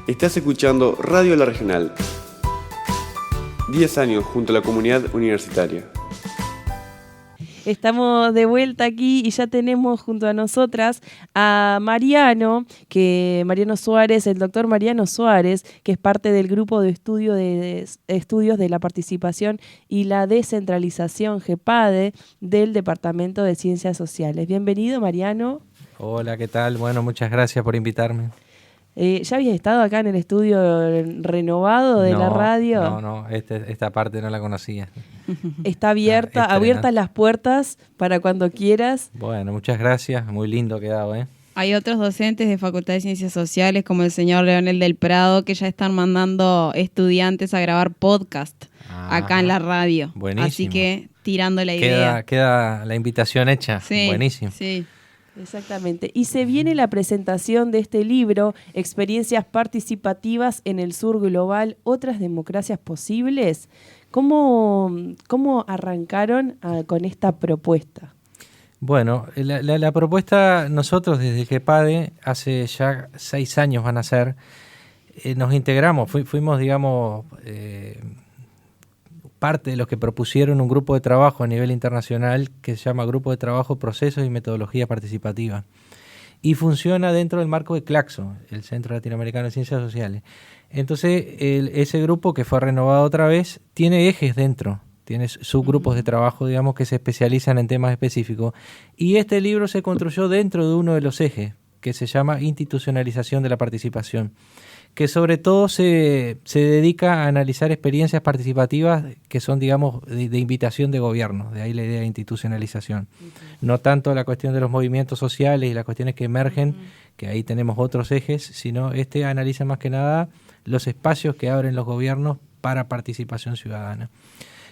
Estás escuchando Radio La Regional. 10 años junto a la comunidad universitaria. Estamos de vuelta aquí y ya tenemos junto a nosotras a Mariano Suárez, el doctor Mariano Suárez, que es parte del grupo de estudios de la participación y la descentralización GEPADE del Departamento de Ciencias Sociales. Bienvenido, Mariano. Hola, ¿qué tal? Bueno, muchas gracias por invitarme. ¿Ya habías estado acá en el estudio renovado de la radio? No, esta parte no la conocía. Está abiertas las puertas para cuando quieras. Bueno, muchas gracias, muy lindo quedado, ¿eh? Hay otros docentes de Facultad de Ciencias Sociales, como el señor Leonel del Prado, que ya están mandando estudiantes a grabar podcast acá en la radio. Buenísimo. Así que tirando la idea. Queda la invitación hecha. Sí, buenísimo. Sí. Exactamente. Y se viene la presentación de este libro, Experiencias Participativas en el Sur Global, otras democracias posibles. ¿Cómo arrancaron con esta propuesta? Bueno, la propuesta, nosotros desde GEPADE, hace ya 6 años van a ser, nos integramos, fuimos, digamos, parte de los que propusieron un grupo de trabajo a nivel internacional que se llama Grupo de Trabajo Procesos y Metodología Participativa. Y funciona dentro del marco de CLACSO, el Centro Latinoamericano de Ciencias Sociales. Entonces, ese grupo que fue renovado otra vez, tiene ejes dentro, tiene subgrupos de trabajo, digamos, que se especializan en temas específicos. Y este libro se construyó dentro de uno de los ejes, que se llama Institucionalización de la Participación, que sobre todo se dedica a analizar experiencias participativas que son, digamos, de invitación de gobierno, de ahí la idea de institucionalización. No tanto la cuestión de los movimientos sociales y las cuestiones que emergen, que ahí tenemos otros ejes, sino analiza más que nada los espacios que abren los gobiernos para participación ciudadana.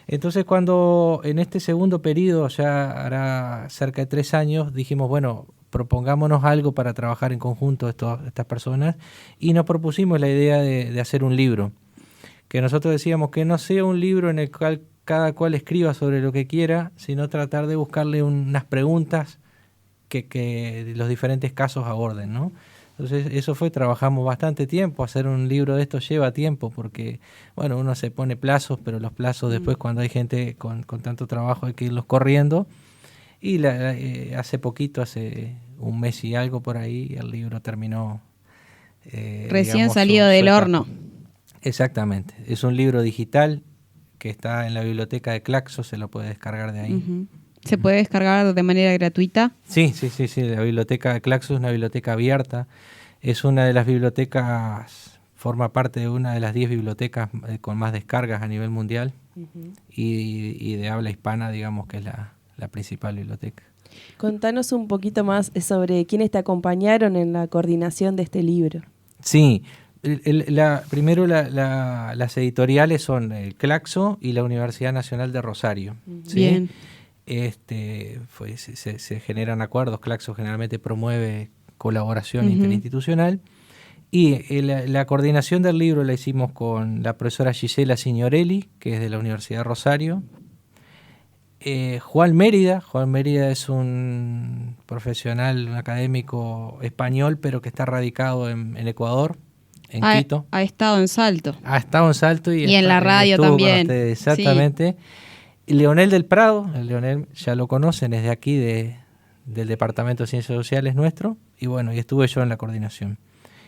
Entonces, cuando en este segundo periodo, ya hará cerca de 3 años, dijimos, bueno, propongámonos algo para trabajar en conjunto estas personas, y nos propusimos la idea de hacer un libro, que nosotros decíamos que no sea un libro en el cual cada cual escriba sobre lo que quiera, sino tratar de buscarle unas preguntas que los diferentes casos aborden, ¿no? Entonces trabajamos bastante tiempo. Hacer un libro de esto lleva tiempo porque, bueno, uno se pone plazos, pero los plazos después, cuando hay gente con tanto trabajo, hay que irlos corriendo. Y hace poquito, hace un mes y algo por ahí, el libro terminó. Recién salido del horno. Exactamente. Es un libro digital que está en la biblioteca de CLACSO, se lo puede descargar de ahí. Uh-huh. ¿Se puede descargar de manera gratuita? Sí. La biblioteca de CLACSO es una biblioteca abierta. Es una de las bibliotecas, forma parte de una de las 10 bibliotecas con más descargas a nivel mundial. Uh-huh. y de habla hispana, digamos que es la principal biblioteca. Contanos un poquito más sobre quiénes te acompañaron en la coordinación de este libro. Sí, primero las editoriales son el CLACSO y la Universidad Nacional de Rosario. Uh-huh. ¿Sí? Bien. Se generan acuerdos. CLACSO generalmente promueve colaboración interinstitucional, y la coordinación del libro la hicimos con la profesora Gisela Signorelli, que es de la Universidad de Rosario. Juan Mérida es un profesional, un académico español, pero que está radicado en Ecuador, en Quito. Ha estado en Salto. Ha estado en Salto y en la radio también. Exactamente. Sí. Leonel del Prado, Leonel ya lo conocen, es de aquí, del Departamento de Ciencias Sociales nuestro, y bueno, y estuve yo en la coordinación.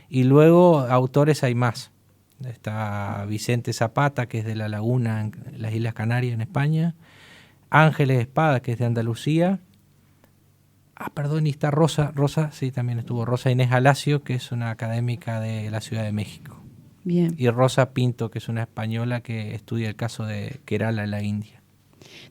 Y luego autores hay más. Está Vicente Zapata, que es de La Laguna, en las Islas Canarias, en España. Ángeles Espada, que es de Andalucía. Y está Rosa, sí, también estuvo Rosa Inés Alacio, que es una académica de la Ciudad de México. Bien. Y Rosa Pinto, que es una española que estudia el caso de Kerala en la India.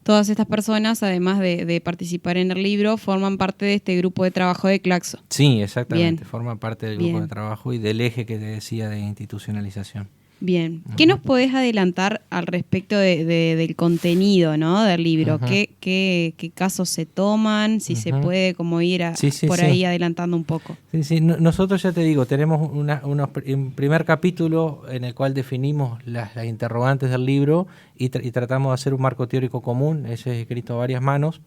Todas estas personas, además de participar en el libro, forman parte de este grupo de trabajo de CLACSO. Sí, exactamente. Bien. Forman parte del grupo de trabajo y del eje que te decía de institucionalización. Bien. ¿Qué nos podés adelantar al respecto del contenido, ¿no?, del libro? Uh-huh. ¿Qué casos se toman? Si se puede como ir ahí adelantando un poco. Sí. Nosotros, ya te digo, tenemos un primer capítulo en el cual definimos las interrogantes del libro y tratamos de hacer un marco teórico común. Ese es escrito a varias manos.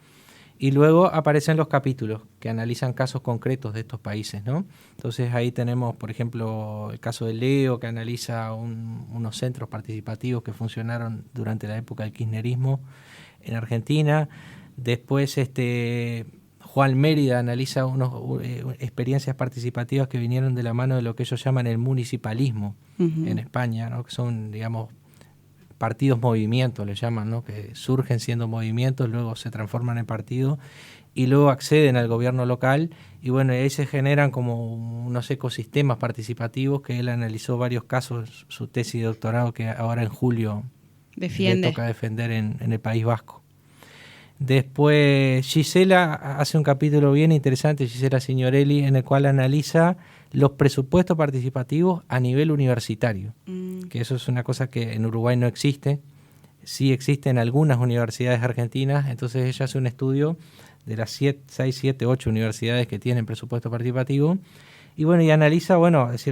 Y luego aparecen los capítulos que analizan casos concretos de estos países, ¿no? Entonces ahí tenemos, por ejemplo, el caso de Leo, que analiza unos centros participativos que funcionaron durante la época del kirchnerismo en Argentina. Después Juan Mérida analiza experiencias participativas que vinieron de la mano de lo que ellos llaman el municipalismo en España, ¿no? Que son, digamos, partidos movimientos, le llaman, ¿no? Que surgen siendo movimientos, luego se transforman en partidos y luego acceden al gobierno local, y bueno, ahí se generan como unos ecosistemas participativos que él analizó varios casos, su tesis de doctorado, que ahora en julio le toca defender en el País Vasco. Después Gisela hace un capítulo bien interesante, Gisela Signorelli, en el cual analiza los presupuestos participativos a nivel universitario, que eso es una cosa que en Uruguay no existe, sí existe en algunas universidades argentinas. Entonces ella hace un estudio de las 6, 7, 8 universidades que tienen presupuesto participativo, y bueno, y analiza, es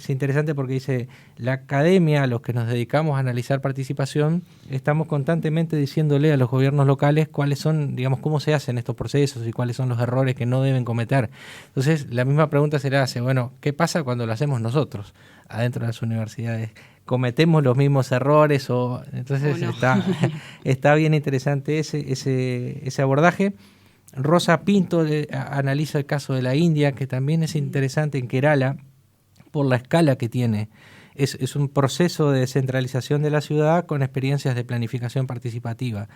interesante porque dice, la academia, los que nos dedicamos a analizar participación, estamos constantemente diciéndole a los gobiernos locales cuáles son, digamos, cómo se hacen estos procesos y cuáles son los errores que no deben cometer. Entonces, la misma pregunta se le hace, bueno, ¿qué pasa cuando lo hacemos nosotros adentro de las universidades? ¿Cometemos los mismos errores? Entonces, no. está bien interesante ese abordaje. Rosa Pinto analiza el caso de la India, que también es interesante, en Kerala, por la escala que tiene. Es un proceso de descentralización de la ciudad con experiencias de planificación participativa.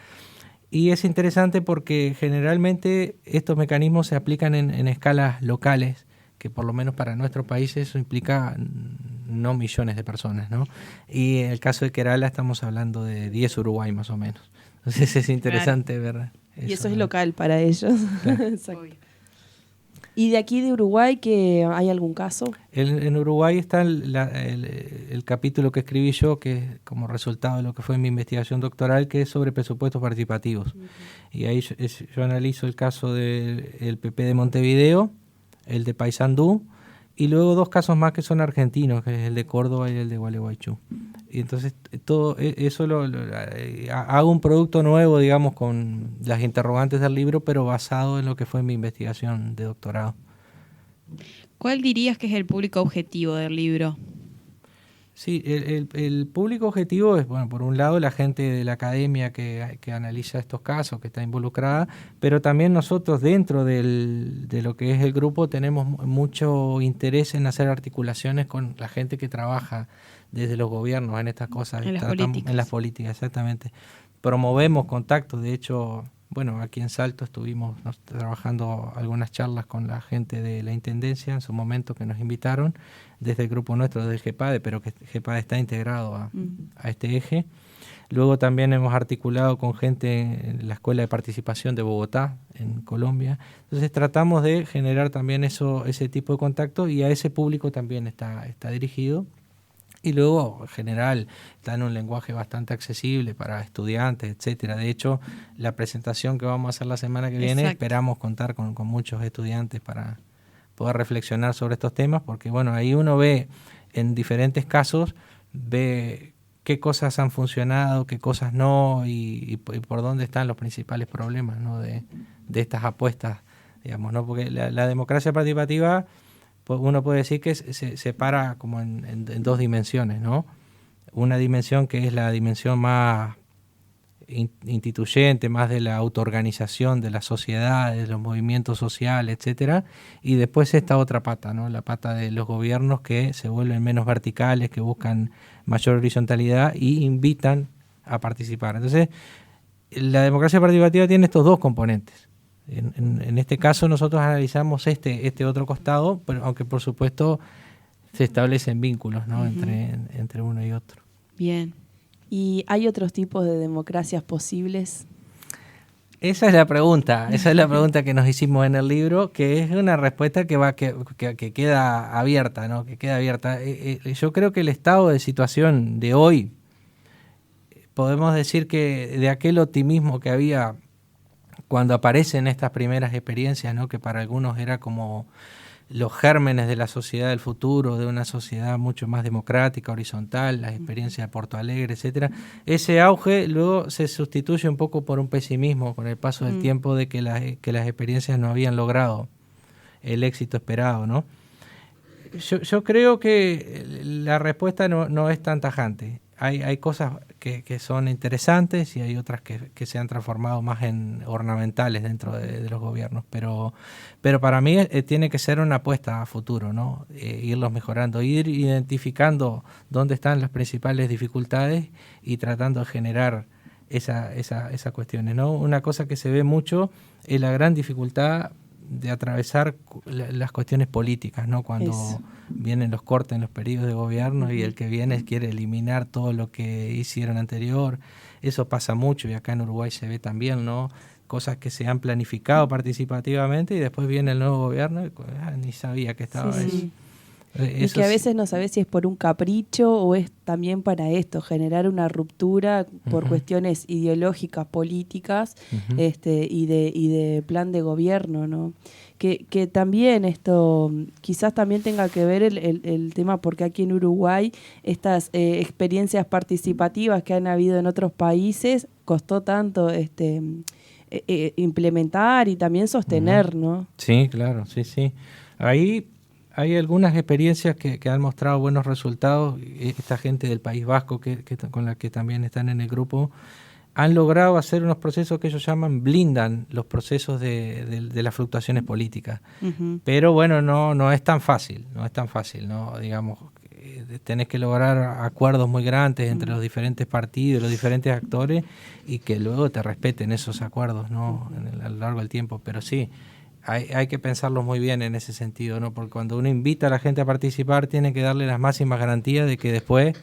Y es interesante porque generalmente estos mecanismos se aplican en escalas locales, que por lo menos para nuestro país eso implica no millones de personas, ¿no? Y en el caso de Kerala estamos hablando de 10 Uruguay más o menos. Entonces es interesante ver. Y eso es local para ellos. Claro. Exacto. ¿Y de aquí de Uruguay que hay algún caso? En Uruguay está el capítulo que escribí yo, que es como resultado de lo que fue mi investigación doctoral, que es sobre presupuestos participativos. Y ahí yo analizo el caso del PP de Montevideo, el de Paysandú, y luego 2 casos más que son argentinos, que es el de Córdoba y el de Gualeguaychú. Y entonces todo eso hago un producto nuevo, digamos, con las interrogantes del libro, pero basado en lo que fue mi investigación de doctorado. ¿Cuál dirías que es el público objetivo del libro? Sí, el público objetivo es, bueno, por un lado la gente de la academia que analiza estos casos, que está involucrada, pero también nosotros dentro de lo que es el grupo tenemos mucho interés en hacer articulaciones con la gente que trabaja desde los gobiernos en estas cosas. En las políticas, exactamente. Promovemos contactos, de hecho, bueno, aquí en Salto estuvimos trabajando algunas charlas con la gente de la Intendencia en su momento, que nos invitaron desde el grupo nuestro del GEPADE, pero que GEPADE está integrado a este eje. Luego también hemos articulado con gente en la Escuela de Participación de Bogotá, en Colombia. Entonces tratamos de generar también ese tipo de contacto, y a ese público también está dirigido. Y luego, en general, está en un lenguaje bastante accesible para estudiantes, etcétera. De hecho, la presentación que vamos a hacer la semana que viene, esperamos contar con muchos estudiantes para poder reflexionar sobre estos temas, porque bueno, ahí uno ve en diferentes casos, ve qué cosas han funcionado, qué cosas no, y por dónde están los principales problemas, ¿no? de estas apuestas, digamos, ¿no? Porque la democracia participativa, uno puede decir que se separa como en 2 dimensiones, ¿no? Una dimensión que es la dimensión más instituyente, más de la autoorganización de las sociedades, de los movimientos sociales, etcétera, y después esta otra pata, ¿no? La pata de los gobiernos, que se vuelven menos verticales, que buscan mayor horizontalidad y invitan a participar. Entonces, la democracia participativa tiene estos 2 componentes. En este caso nosotros analizamos este otro costado, pero aunque por supuesto se establecen vínculos, ¿no? entre uno y otro. Bien. ¿Y hay otros tipos de democracias posibles? Esa es la pregunta que nos hicimos en el libro, que es una respuesta que queda abierta, ¿no? Que queda abierta. Yo creo que el estado de situación de hoy, podemos decir que de aquel optimismo que había cuando aparecen estas primeras experiencias, ¿no? Que para algunos era como los gérmenes de la sociedad del futuro, de una sociedad mucho más democrática, horizontal, las experiencias de Porto Alegre, etcétera. Ese auge luego se sustituye un poco por un pesimismo con el paso del tiempo de que las experiencias no habían logrado el éxito esperado, ¿no? Yo creo que la respuesta no es tan tajante. Hay cosas que son interesantes y hay otras que se han transformado más en ornamentales dentro de los gobiernos, pero para mí tiene que ser una apuesta a futuro, ¿no? Irlos mejorando, ir identificando dónde están las principales dificultades y tratando de generar esas cuestiones, ¿no? Una cosa que se ve mucho es la gran dificultad de atravesar las cuestiones políticas, ¿no? Cuando vienen los cortes en los periodos de gobierno y el que viene quiere eliminar todo lo que hicieron anterior. Eso pasa mucho y acá en Uruguay se ve también, ¿no? Cosas que se han planificado participativamente y después viene el nuevo gobierno y ni sabía que estaba eso. Sí. Y que a veces no sabes si es por un capricho o es también para esto, generar una ruptura por cuestiones ideológicas, políticas, y de plan de gobierno, ¿no? Que también esto quizás también tenga que ver el tema, porque aquí en Uruguay estas experiencias participativas que han habido en otros países costó tanto implementar y también sostener, ¿no? Sí, claro, sí. Ahí hay algunas experiencias que han mostrado buenos resultados. Esta gente del País Vasco, con la que también están en el grupo, han logrado hacer unos procesos que ellos blindan los procesos de las fluctuaciones políticas. Pero bueno, no es tan fácil, ¿no? Digamos, tenés que lograr acuerdos muy grandes entre los diferentes partidos, los diferentes actores, y que luego te respeten esos acuerdos, ¿no? A lo largo del tiempo. Pero sí, hay que pensarlo muy bien en ese sentido, ¿no? Porque cuando uno invita a la gente a participar, tiene que darle las máximas garantías de que después,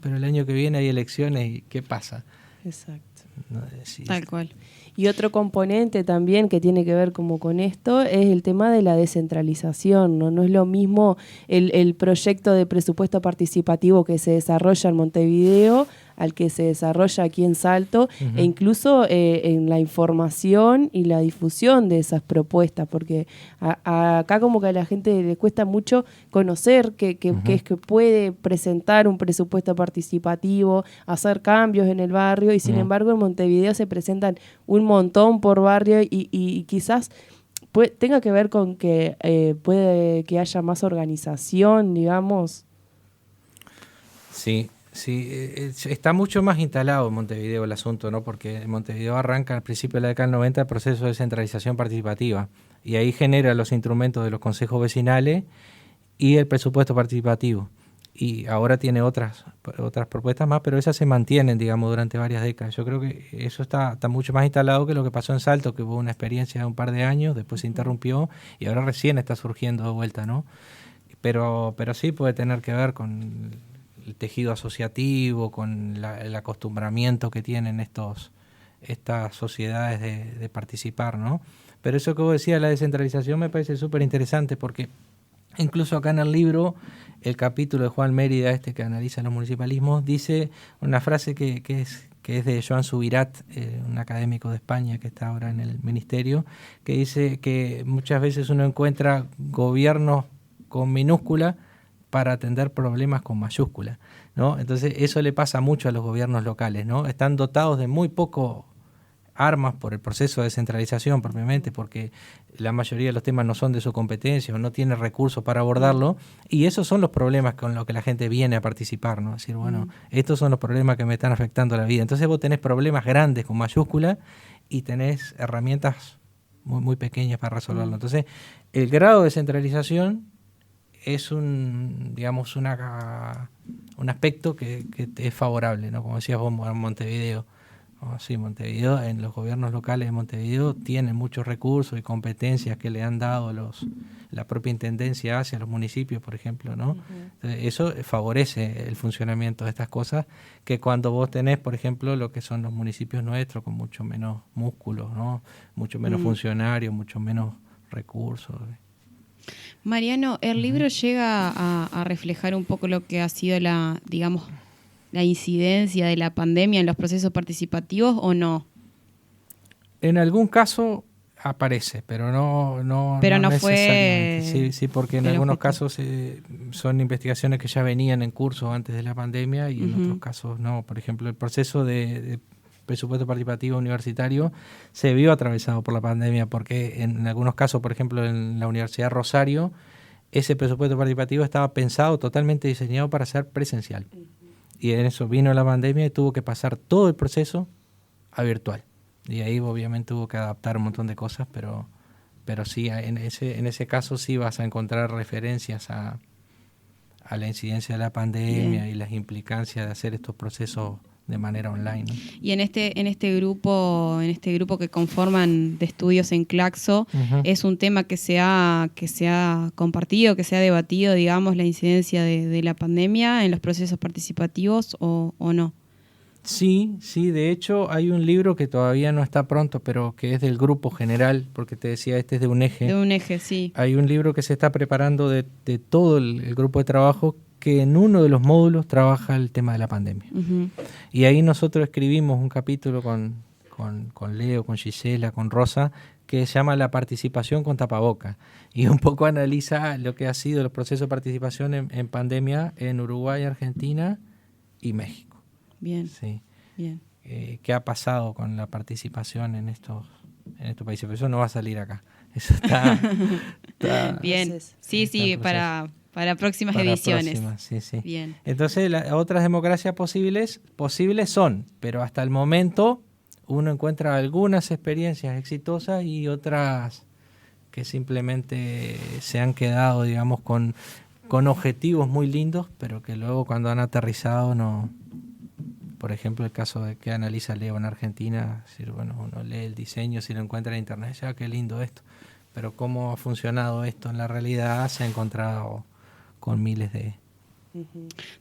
pero el año que viene hay elecciones y ¿qué pasa? Exacto. No, sí. Tal cual. Y otro componente también que tiene que ver como con esto es el tema de la descentralización, ¿no? No es lo mismo el proyecto de presupuesto participativo que se desarrolla en Montevideo al que se desarrolla aquí en Salto, e incluso en la información y la difusión de esas propuestas, porque acá como que a la gente le cuesta mucho conocer que es que puede presentar un presupuesto participativo, hacer cambios en el barrio, y sin embargo en Montevideo se presentan un montón por barrio y quizás tenga que ver con que puede que haya más organización, digamos. Sí, está mucho más instalado en Montevideo el asunto, ¿no? Porque en Montevideo arranca al principio de la década del 90 el proceso de descentralización participativa y ahí genera los instrumentos de los consejos vecinales y el presupuesto participativo. Y ahora tiene otras propuestas más, pero esas se mantienen, digamos, durante varias décadas. Yo creo que eso está mucho más instalado que lo que pasó en Salto, que hubo una experiencia de un par de años, después se interrumpió y ahora recién está surgiendo de vuelta, ¿no? Pero sí puede tener que ver con el tejido asociativo, con el acostumbramiento que tienen estas sociedades de participar, ¿no? Pero eso que vos decías, la descentralización, me parece súper interesante porque incluso acá en el libro, el capítulo de Juan Mérida, que analiza los municipalismos, dice una frase que es de Joan Subirat, un académico de España que está ahora en el ministerio, que dice que muchas veces uno encuentra gobiernos con minúscula para atender problemas con mayúscula, ¿no? Entonces eso le pasa mucho a los gobiernos locales, ¿no? Están dotados de muy poco armas por el proceso de descentralización propiamente, porque la mayoría de los temas no son de su competencia o no tiene recursos para abordarlo, y esos son los problemas con los que la gente viene a participar, ¿no? Es decir, bueno, estos son los problemas que me están afectando la vida. Entonces vos tenés problemas grandes con mayúscula y tenés herramientas muy, muy pequeñas para resolverlo. Entonces, el grado de descentralización es un aspecto que es favorable, ¿no? Como decías vos, en Montevideo. Sí, Montevideo, en los gobiernos locales de Montevideo tienen muchos recursos y competencias que le han dado la propia intendencia hacia los municipios, por ejemplo, ¿no? Entonces, eso favorece el funcionamiento de estas cosas, que cuando vos tenés, por ejemplo, lo que son los municipios nuestros con mucho menos músculos, ¿no? Mucho menos funcionarios, mucho menos recursos. Mariano, ¿el libro llega a reflejar un poco lo que ha sido la incidencia de la pandemia en los procesos participativos o no? En algún caso aparece, pero no Pero no necesariamente. fue Sí, porque en el algunos objetivo. casos son investigaciones que ya venían en curso antes de la pandemia y en otros casos no. Por ejemplo, el proceso de presupuesto participativo universitario se vio atravesado por la pandemia porque en algunos casos, por ejemplo, en la Universidad Rosario, ese presupuesto participativo estaba pensado, totalmente diseñado para ser presencial. Y en eso vino la pandemia y tuvo que pasar todo el proceso a virtual. Y ahí obviamente hubo que adaptar un montón de cosas, pero sí, en ese caso sí vas a encontrar referencias a la incidencia de la pandemia y las implicancias de hacer estos procesos de manera online, ¿no? Y en este grupo que conforman de estudios en Claxo, es un tema que se ha compartido, que se ha debatido, digamos, la incidencia de la pandemia en los procesos participativos o no. Sí, de hecho hay un libro que todavía no está pronto, pero que es del grupo general, porque te decía, este es de un eje. De un eje, sí. Hay un libro que se está preparando de todo el grupo de trabajo que en uno de los módulos trabaja el tema de la pandemia. Y ahí nosotros escribimos un capítulo con Leo, con Gisela, con Rosa, que se llama La participación con tapaboca. Y un poco analiza lo que ha sido los procesos de participación en pandemia en Uruguay, Argentina y México. Bien, sí. Bien. ¿Qué ha pasado con la participación en estos países? Pero eso no va a salir acá. Eso está bien. Sí, para próximas para ediciones. próximas, sí. Bien. Entonces, otras democracias posibles son, pero hasta el momento uno encuentra algunas experiencias exitosas y otras que simplemente se han quedado, digamos, con objetivos muy lindos, pero que luego cuando han aterrizado no. Por ejemplo, el caso de que analiza Leo en Argentina, uno lee el diseño, si lo encuentra en internet, ya qué lindo esto. Pero cómo ha funcionado esto en la realidad se ha encontrado con miles de...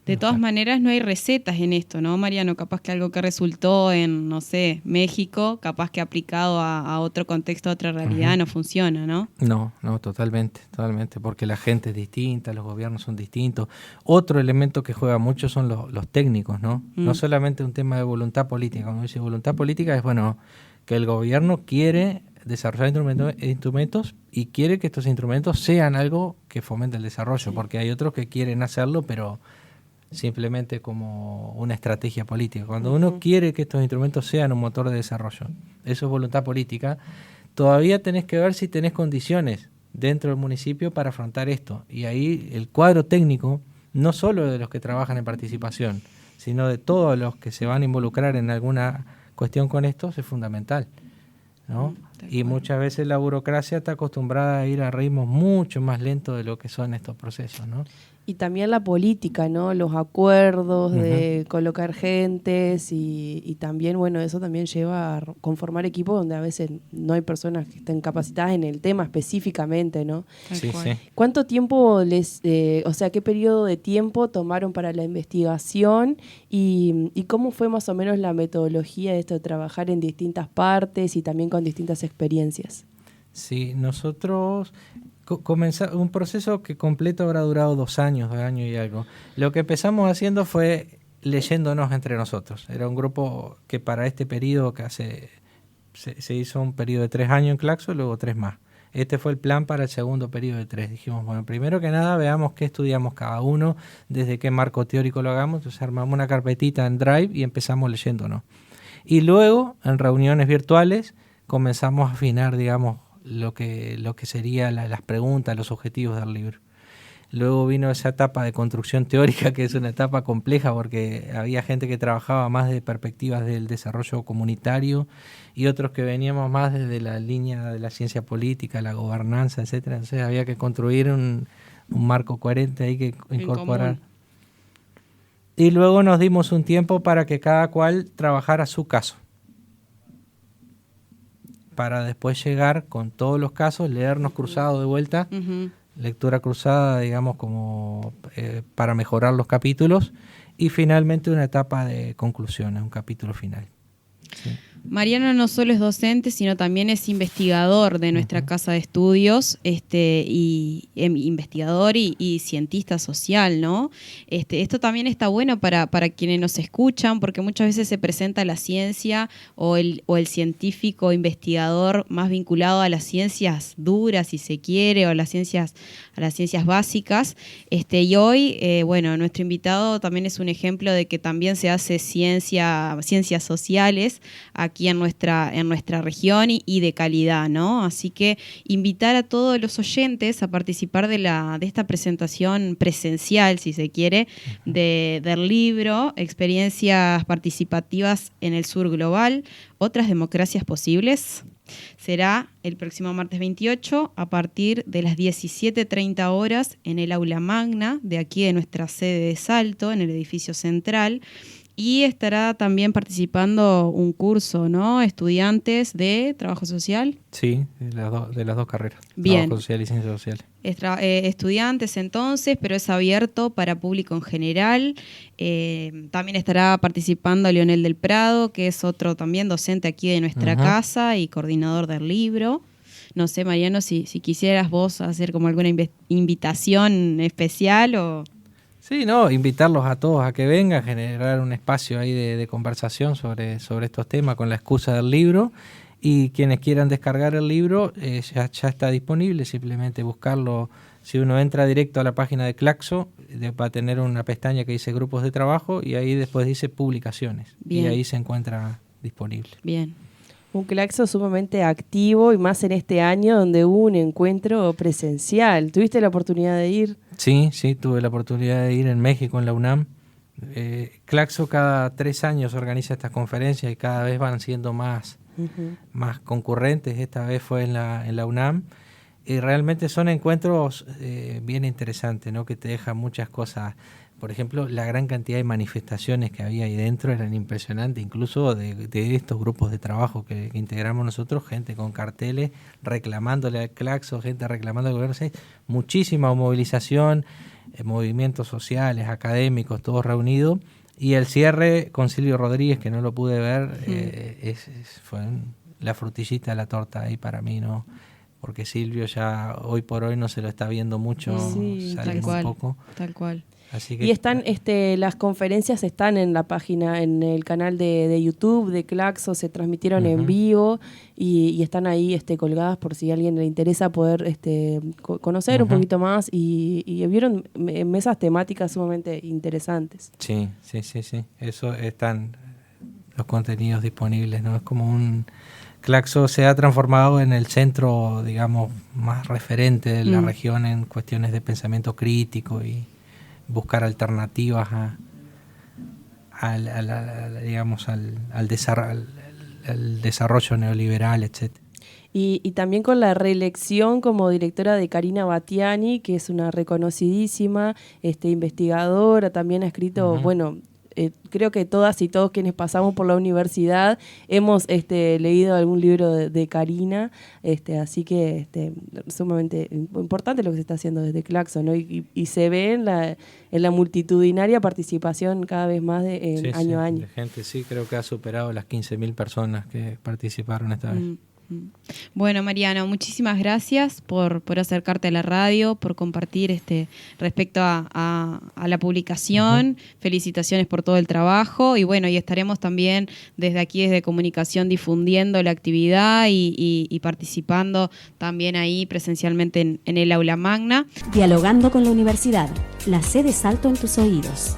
De todas maneras, no hay recetas en esto, ¿no, Mariano? Capaz que algo que resultó en, no sé, México, capaz que aplicado a otro contexto, a otra realidad, no funciona, ¿no? No, totalmente, porque la gente es distinta, los gobiernos son distintos. Otro elemento que juega mucho son los técnicos, ¿no? No solamente un tema de voluntad política. Cuando dice voluntad política es, que el gobierno quiere desarrollar instrumentos y quiere que estos instrumentos sean algo que fomente el desarrollo, porque hay otros que quieren hacerlo, pero simplemente como una estrategia política. Cuando uno quiere que estos instrumentos sean un motor de desarrollo, eso es voluntad política, todavía tenés que ver si tenés condiciones dentro del municipio para afrontar esto. Y ahí el cuadro técnico, no solo de los que trabajan en participación, sino de todos los que se van a involucrar en alguna cuestión con esto, es fundamental, ¿no? Y muchas veces la burocracia está acostumbrada a ir a ritmos mucho más lentos de lo que son estos procesos, ¿no? Y también la política, ¿no? Los acuerdos de colocar gentes y también, eso también lleva a conformar equipos donde a veces no hay personas que estén capacitadas en el tema específicamente, ¿no? Sí. ¿Cuánto tiempo qué periodo de tiempo tomaron para la investigación y cómo fue más o menos la metodología de esto de trabajar en distintas partes y también con distintas experiencias? Sí, nosotros... comenzar un proceso que completo habrá durado 2 años y algo. Lo que empezamos haciendo fue leyéndonos entre nosotros. Era un grupo que para este periodo que se hizo un periodo de 3 años en Claxo, luego 3 más. Este fue el plan para el segundo periodo de 3. Dijimos, primero que nada veamos qué estudiamos cada uno, desde qué marco teórico lo hagamos. Entonces armamos una carpetita en Drive y empezamos leyéndonos. Y luego, en reuniones virtuales, comenzamos a afinar, digamos, lo que serían las preguntas, los objetivos del libro. Luego vino esa etapa de construcción teórica, que es una etapa compleja porque había gente que trabajaba más de perspectivas del desarrollo comunitario y otros que veníamos más desde la línea de la ciencia política, la gobernanza, etcétera. Entonces había que construir un marco coherente ahí que incorporar. Y luego nos dimos un tiempo para que cada cual trabajara su caso, para después llegar con todos los casos, leernos cruzado de vuelta, lectura cruzada, digamos, como para mejorar los capítulos, y finalmente una etapa de conclusiones, un capítulo final. Sí. Mariano no solo es docente, sino también es investigador de nuestra casa de estudios, investigador y cientista social, ¿no? Esto también está bueno para quienes nos escuchan, porque muchas veces se presenta la ciencia o el científico investigador más vinculado a las ciencias duras, si se quiere, o a las ciencias básicas. Y hoy, nuestro invitado también es un ejemplo de que también se hace ciencias sociales aquí en nuestra región y de calidad, ¿no? Así que invitar a todos los oyentes a participar de esta presentación presencial, si se quiere, del libro Experiencias participativas en el sur global, otras democracias posibles. Será el próximo martes 28 a partir de las 17:30 horas en el aula magna de aquí de nuestra sede de Salto, en el edificio central. Y estará también participando un curso, ¿no? Estudiantes de trabajo social. Sí, de las dos carreras. Bien. Trabajo social y ciencias sociales. Estudiantes entonces, pero es abierto para público en general. También estará participando Leonel del Prado, que es otro también docente aquí de nuestra casa y coordinador del libro. No sé, Mariano, si quisieras vos hacer como alguna invitación especial o... Sí, invitarlos a todos a que vengan, generar un espacio ahí de conversación sobre estos temas con la excusa del libro, y quienes quieran descargar el libro ya está disponible, simplemente buscarlo. Si uno entra directo a la página de Claxo, va a tener una pestaña que dice grupos de trabajo y ahí después dice publicaciones. Bien. Y ahí se encuentra disponible. Bien. Un Claxo sumamente activo y más en este año donde hubo un encuentro presencial. ¿Tuviste la oportunidad de ir? Sí, tuve la oportunidad de ir en México, en la UNAM. Claxo cada 3 años organiza estas conferencias y cada vez van siendo más concurrentes. Esta vez fue en la UNAM. Y realmente son encuentros bien interesantes, ¿no? Que te dejan muchas cosas. Por ejemplo, la gran cantidad de manifestaciones que había ahí dentro eran impresionantes, incluso de estos grupos de trabajo que integramos nosotros, gente con carteles reclamándole al Claxo, gente reclamando al gobierno, muchísima movilización, movimientos sociales, académicos, todos reunidos, y el cierre con Silvio Rodríguez, que no lo pude ver, fue la frutillita de la torta ahí para mí, ¿no? Porque Silvio ya hoy por hoy no se lo está viendo mucho, sale un poco. Tal cual. Así que, y están, las conferencias están en la página, en el canal de YouTube de Claxo, se transmitieron en vivo y están ahí colgadas por si a alguien le interesa poder conocer un poquito más y vieron mesas temáticas sumamente interesantes. Sí. Eso están los contenidos disponibles, ¿no? Es como Claxo se ha transformado en el centro, digamos, más referente de la región en cuestiones de pensamiento crítico y buscar alternativas al desarrollo neoliberal, etc. Y también con la reelección como directora de Karina Batiani, que es una reconocidísima investigadora, también ha escrito, creo que todas y todos quienes pasamos por la universidad hemos leído algún libro de Karina, así que sumamente importante lo que se está haciendo desde Claxo, ¿no? Y se ve en la multitudinaria participación cada vez más año a año. De gente, sí, creo que ha superado las 15.000 personas que participaron esta vez. Bueno, Mariano, muchísimas gracias por acercarte a la radio, por compartir respecto a la publicación. Felicitaciones por todo el trabajo y estaremos también desde aquí, desde Comunicación, difundiendo la actividad y participando también ahí presencialmente en el aula magna. Dialogando con la universidad, la sede Salto en tus oídos.